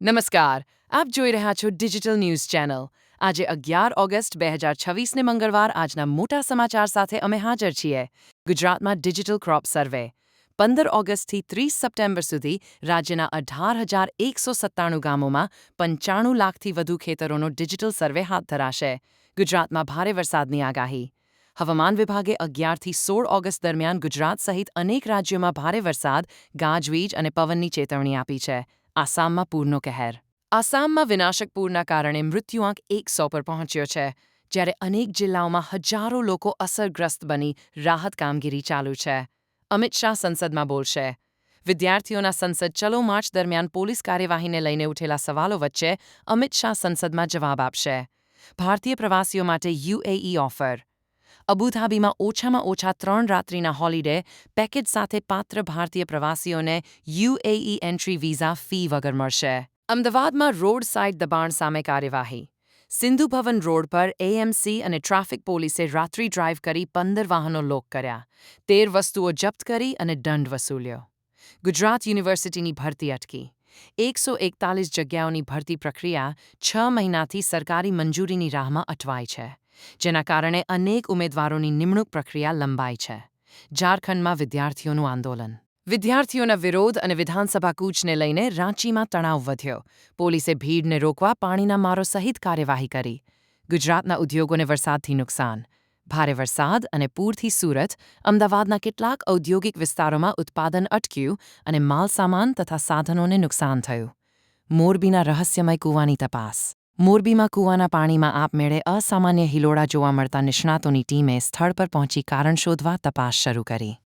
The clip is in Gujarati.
નમસ્કાર, આપ જોઈ રહ્યા છો ડિજિટલ ન્યૂઝ ચેનલ. આજે 11 ઓગસ્ટ 2026ને મંગળવાર આજના મોટા સમાચાર સાથે અમે હાજર છીએ. ગુજરાતમાં ડિજિટલ ક્રોપ સર્વે 15 ઓગસ્ટથી 30 સપ્ટેમ્બર સુધી રાજ્યના 18,197 ગામોમાં 95 લાખથી વધુ ખેતરોનો ડિજિટલ સર્વે હાથ ધરાશે. ગુજરાતમાં ભારે વરસાદની આગાહી. હવામાન વિભાગે 11થી 16 ઓગસ્ટ દરમિયાન ગુજરાત સહિત અનેક રાજ્યોમાં ભારે વરસાદ, ગાજવીજ અને પવનની ચેતવણી આપી છે. આસામમાં પૂરનો કહેર. આસામમાં વિનાશક પૂરના કારણે મૃત્યુઆંક 100 પર પહોંચ્યો છે, જ્યારે અનેક જિલ્લાઓમાં હજારો લોકો અસરગ્રસ્ત બની રાહત કામગીરી ચાલુ છે. અમિત શાહ સંસદમાં બોલશે. વિદ્યાર્થીઓના સંસદ ચલો માર્ચ દરમિયાન પોલીસ કાર્યવાહીને લઈને ઉઠેલા સવાલો વચ્ચે અમિત શાહ સંસદમાં જવાબ આપશે. ભારતીય પ્રવાસીઓ માટે યુએઈ ઓફર. અબુધાબીમાં ઓછામાં ઓછા 3 રાત્રિના હોલિડે પેકેજ સાથે પાત્ર ભારતીય પ્રવાસીઓને યુએઈ એન્ટ્રી વિઝા ફી વગર મળશે. અમદાવાદમાં રોડ સાઇડ દબાણ સામે કાર્યવાહી. સિંધુ ભવન રોડ પર એએમસી અને ટ્રાફિક પોલીસે રાત્રિ ડ્રાઇવ કરી 15 વાહનો લોક કર્યા, 13 વસ્તુઓ જપ્ત કરી અને દંડ વસૂલ્યો. ગુજરાત યુનિવર્સિટીની ભરતી અટકી. 141 જગ્યાઓની ભરતી પ્રક્રિયા 6 મહિનાથી સરકારી મંજૂરીની રાહમાં અટવાઈ છે, જેના કારણે અનેક ઉમેદવારોની નિમણૂક પ્રક્રિયા લંબાઈ છે. ઝારખંડમાં વિદ્યાર્થીઓનું આંદોલન. વિદ્યાર્થીઓના વિરોધ અને વિધાનસભા કૂચને લઈને રાંચીમાં તણાવ વધ્યો. પોલીસે ભીડને રોકવા પાણીના મારો સહિત કાર્યવાહી કરી. ગુજરાતના ઉદ્યોગોને વરસાદથી નુકસાન. ભારે વરસાદ અને પૂરથી સુરત, અમદાવાદના કેટલાક ઔદ્યોગિક વિસ્તારોમાં ઉત્પાદન અટક્યું અને માલસામાન તથા સાધનોને નુકસાન થયું. મોરબીના રહસ્યમય કૂવાની તપાસ. મોરબીમાં કૂવાના પાણીમાં આપમેળે અસામાન્ય હિલોળા જોવા મળતા નિષ્ણાતોની ટીમે સ્થળ પર પહોંચી કારણ શોધવા તપાસ શરૂ કરી.